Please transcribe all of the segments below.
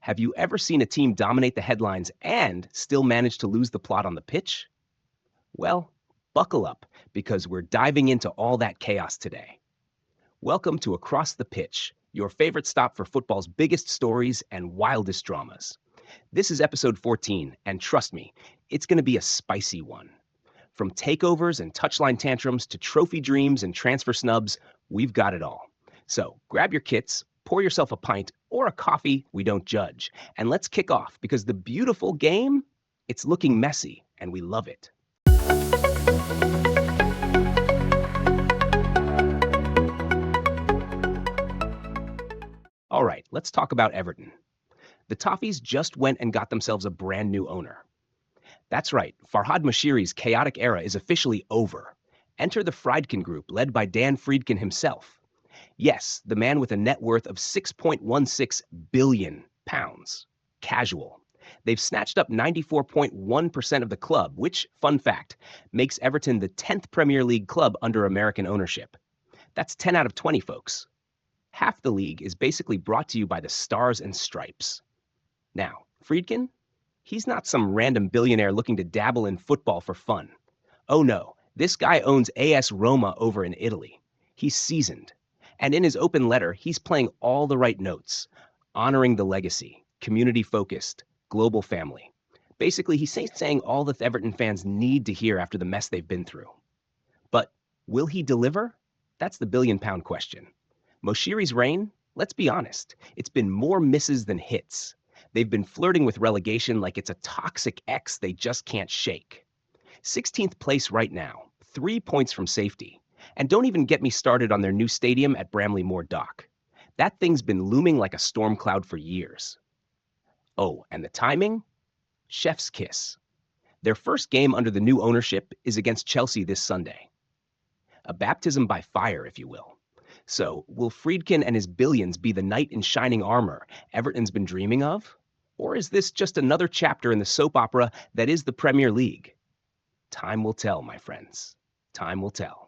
Have you ever seen a team dominate the headlines and still manage to lose the plot on the pitch? Well, buckle up because we're diving into all that chaos today. Welcome to Across the Pitch, your favorite stop for football's biggest stories and wildest dramas. This is episode 14, and trust me, it's going to be a spicy one. From takeovers and touchline tantrums to trophy dreams and transfer snubs, we've got it all. So grab your kits, pour yourself a pint or a coffee, we don't judge, and let's kick off because the beautiful game, it's looking messy and we love it. All right, let's talk about Everton. The Toffees just went and got themselves a brand new owner. That's right, Farhad Moshiri's chaotic era is officially over. Enter the Friedkin Group, led by Dan Friedkin himself. Yes, the man with a net worth of £6.16 billion. Casual. They've snatched up 94.1% of the club, which, fun fact, makes Everton the 10th Premier League club under American ownership. That's 10 out of 20, folks. Half the league is basically brought to you by the Stars and Stripes. Now, Friedkin? He's not some random billionaire looking to dabble in football for fun. Oh no, this guy owns AS Roma over in Italy. He's seasoned. And in his open letter, he's playing all the right notes, honoring the legacy, community-focused, global family. Basically, he's saying all that Everton fans need to hear after the mess they've been through. But will he deliver? That's the billion-pound question. Moshiri's reign? Let's be honest, it's been more misses than hits. They've been flirting with relegation like it's a toxic ex they just can't shake. 16th place right now, 3 points from safety. And don't even get me started on their new stadium at Bramley Moore Dock. That thing's been looming like a storm cloud for years. Oh, and the timing? Chef's kiss. Their first game under the new ownership is against Chelsea this Sunday. A baptism by fire, if you will. So, will Friedkin and his billions be the knight in shining armor Everton's been dreaming of? Or is this just another chapter in the soap opera that is the Premier League? Time will tell, my friends. Time will tell.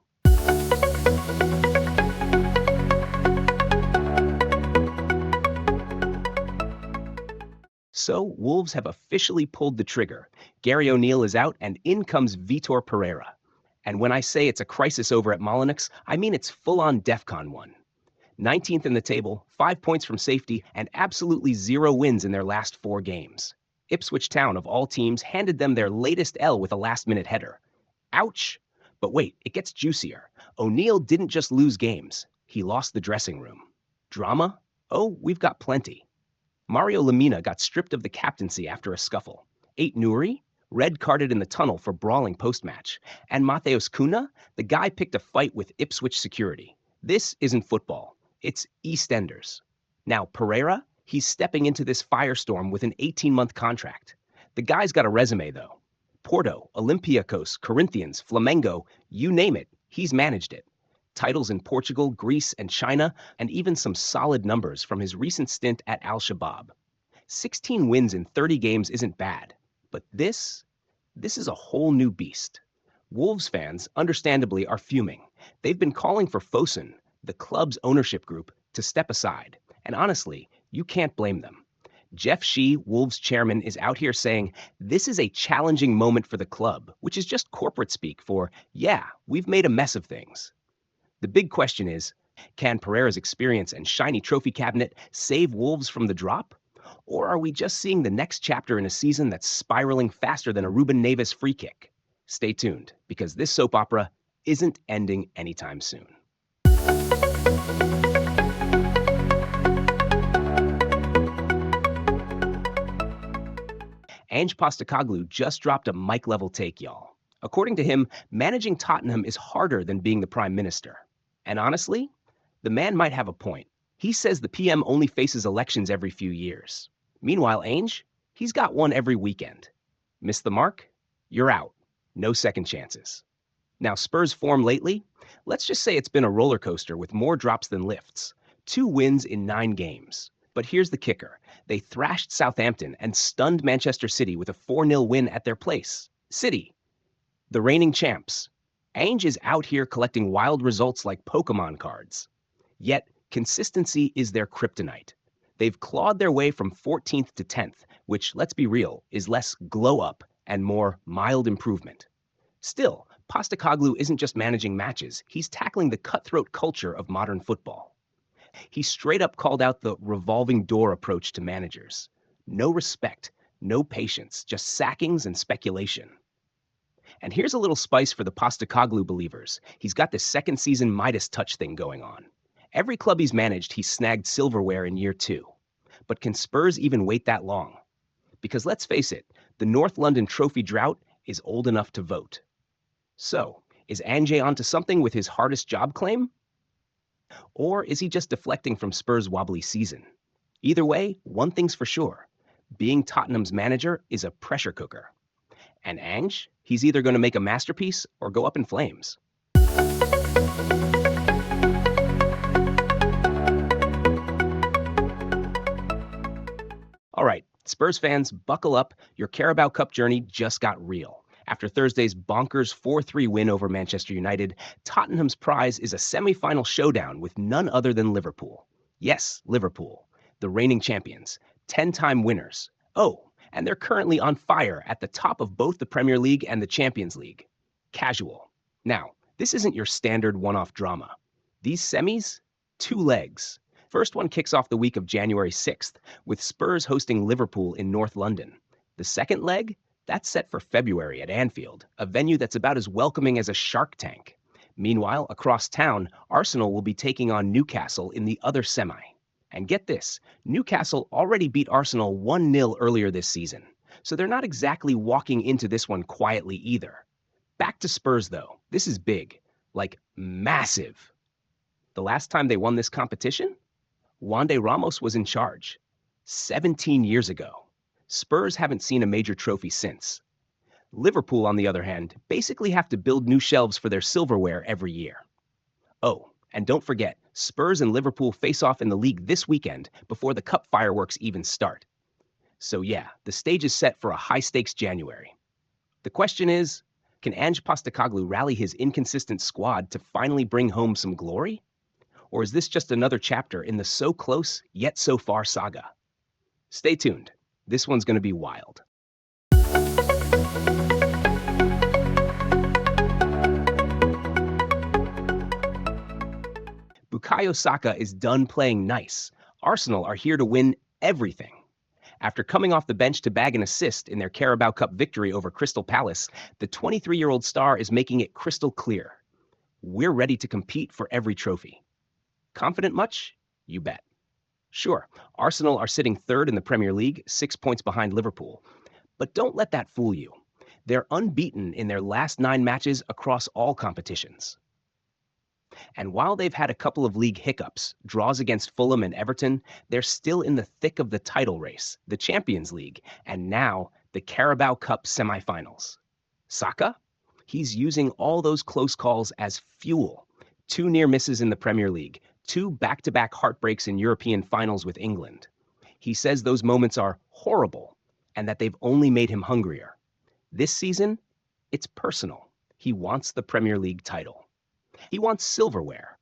So, Wolves have officially pulled the trigger. Gary O'Neill is out, and in comes Vitor Pereira. And when I say it's a crisis over at Molineux, I mean it's full-on DEFCON 1. 19th in the table, 5 points from safety, and absolutely 0 wins in their last 4 games. Ipswich Town, of all teams, handed them their latest L with a last-minute header. Ouch! But wait, it gets juicier. O'Neill didn't just lose games. He lost the dressing room. Drama? Oh, we've got plenty. Mario Lemina got stripped of the captaincy after a scuffle. Ait Nouri? Red-carded in the tunnel for brawling post-match. And Matheus Cunha? The guy picked a fight with Ipswich security. This isn't football. It's EastEnders. Now, Pereira, he's stepping into this firestorm with an 18-month contract. The guy's got a resume, though. Porto, Olympiacos, Corinthians, Flamengo, you name it, he's managed it. Titles in Portugal, Greece, and China, and even some solid numbers from his recent stint at Al-Shabaab. 16 wins in 30 games isn't bad. But this is a whole new beast. Wolves fans, understandably, are fuming. They've been calling for Fosun, the club's ownership group, to step aside. And honestly, you can't blame them. Jeff Shee, Wolves chairman, is out here saying this is a challenging moment for the club, which is just corporate speak for, yeah, we've made a mess of things. The big question is, can Pereira's experience and shiny trophy cabinet save Wolves from the drop? Or are we just seeing the next chapter in a season that's spiraling faster than a Ruben Neves free kick? Stay tuned, because this soap opera isn't ending anytime soon. Ange Postecoglou just dropped a mic-level take, y'all. According to him, managing Tottenham is harder than being the prime minister. And honestly, the man might have a point. He says the PM only faces elections every few years. Meanwhile, Ange, he's got one every weekend. Miss the mark? You're out. No second chances. Now, Spurs' form lately? Let's just say it's been a roller coaster with more drops than lifts. 2 wins in 9 games. But here's the kicker. They thrashed Southampton and stunned Manchester City with a 4-0 win at their place. City, the reigning champs. Ange is out here collecting wild results like Pokemon cards. Yet, consistency is their kryptonite. They've clawed their way from 14th to 10th, which, let's be real, is less glow up and more mild improvement. Still, Postecoglou isn't just managing matches, he's tackling the cutthroat culture of modern football. He straight up called out the revolving door approach to managers. No respect, no patience, just sackings and speculation. And here's a little spice for the Postecoglou believers. He's got this second season Midas touch thing going on. Every club he's managed, he's snagged silverware in year 2. But can Spurs even wait that long? Because let's face it, the North London trophy drought is old enough to vote. So, is Ange onto something with his hardest job claim? Or is he just deflecting from Spurs' wobbly season? Either way, one thing's for sure. Being Tottenham's manager is a pressure cooker. And Ange, he's either going to make a masterpiece or go up in flames. All right, Spurs fans, buckle up. Your Carabao Cup journey just got real. After Thursday's bonkers 4-3 win over Manchester United, Tottenham's prize is a semi-final showdown with none other than Liverpool. Yes, Liverpool, the reigning champions, 10-time winners. Oh, and they're currently on fire at the top of both the Premier League and the Champions League. Casual. Now, this isn't your standard one-off drama. These semis, 2 legs. First one kicks off the week of January 6th, with Spurs hosting Liverpool in North London. The second leg, that's set for February at Anfield, a venue that's about as welcoming as a shark tank. Meanwhile, across town, Arsenal will be taking on Newcastle in the other semi. And get this, Newcastle already beat Arsenal 1-0 earlier this season, so they're not exactly walking into this one quietly either. Back to Spurs, though. This is big, like massive. The last time they won this competition? Juande Ramos was in charge. 17 years ago. Spurs haven't seen a major trophy since. Liverpool, on the other hand, basically have to build new shelves for their silverware every year. Oh, and don't forget, Spurs and Liverpool face off in the league this weekend before the cup fireworks even start. So yeah, the stage is set for a high-stakes January. The question is, can Ange Postecoglou rally his inconsistent squad to finally bring home some glory? Or is this just another chapter in the so close yet so far saga? Stay tuned. This one's going to be wild. Bukayo Saka is done playing nice. Arsenal are here to win everything. After coming off the bench to bag an assist in their Carabao Cup victory over Crystal Palace, the 23-year-old star is making it crystal clear. We're ready to compete for every trophy. Confident much? You bet. Sure, Arsenal are sitting third in the Premier League, 6 points behind Liverpool. But don't let that fool you. They're unbeaten in their last 9 matches across all competitions. And while they've had a couple of league hiccups, draws against Fulham and Everton, they're still in the thick of the title race, the Champions League, and now the Carabao Cup semifinals. Saka? He's using all those close calls as fuel. 2 near misses in the Premier League, 2 back-to-back heartbreaks in European finals with England. He says those moments are horrible and that they've only made him hungrier. This season, it's personal. He wants the Premier League title. He wants silverware,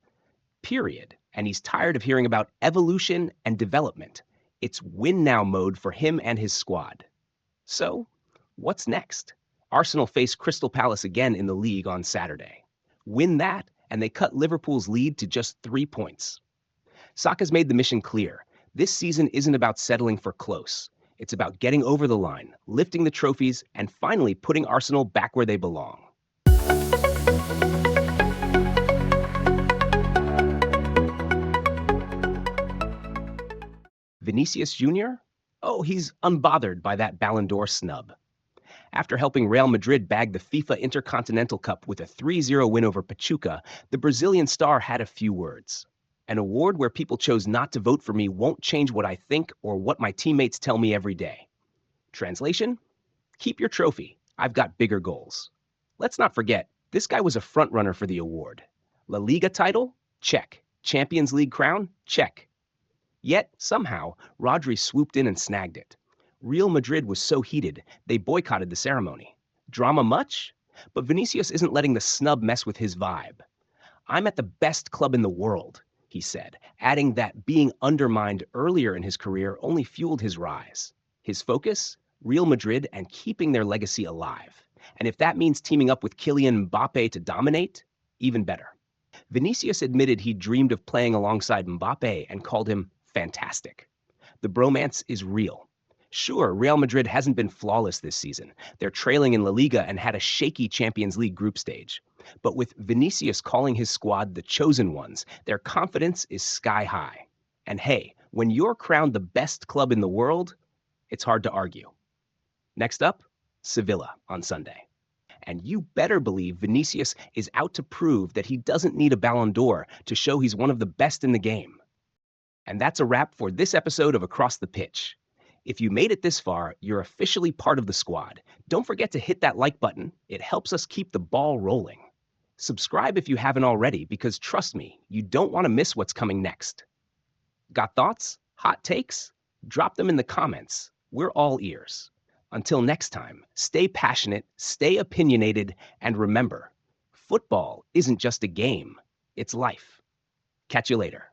period. And he's tired of hearing about evolution and development. It's win now mode for him and his squad. So, what's next? Arsenal face Crystal Palace again in the league on Saturday. Win that, and they cut Liverpool's lead to just 3 points. Saka's made the mission clear. This season isn't about settling for close. It's about getting over the line, lifting the trophies, and finally putting Arsenal back where they belong. Vinicius Jr.? Oh, he's unbothered by that Ballon d'Or snub. After helping Real Madrid bag the FIFA Intercontinental Cup with a 3-0 win over Pachuca, the Brazilian star had a few words. An award where people chose not to vote for me won't change what I think or what my teammates tell me every day. Translation? Keep your trophy. I've got bigger goals. Let's not forget, this guy was a frontrunner for the award. La Liga title? Check. Champions League crown? Check. Yet, somehow, Rodri swooped in and snagged it. Real Madrid was so heated, they boycotted the ceremony. Drama much? But Vinicius isn't letting the snub mess with his vibe. I'm at the best club in the world. he said, adding that being undermined earlier in his career only fueled his rise. His focus? Real Madrid and keeping their legacy alive. And if that means teaming up with Kylian Mbappe to dominate, even better. Vinicius admitted he dreamed of playing alongside Mbappe and called him fantastic. The bromance is real. Sure, Real Madrid hasn't been flawless this season. They're trailing in La Liga and had a shaky Champions League group stage. But with Vinicius calling his squad the chosen ones, their confidence is sky high. And hey, when you're crowned the best club in the world, it's hard to argue. Next up, Sevilla on Sunday. And you better believe Vinicius is out to prove that he doesn't need a Ballon d'Or to show he's one of the best in the game. And that's a wrap for this episode of Across the Pitch. If you made it this far, you're officially part of the squad. Don't forget to hit that like button. It helps us keep the ball rolling. Subscribe if you haven't already, because trust me, you don't want to miss what's coming next. Got thoughts? Hot takes? Drop them in the comments. We're all ears. Until next time, stay passionate, stay opinionated, and remember, football isn't just a game, it's life. Catch you later.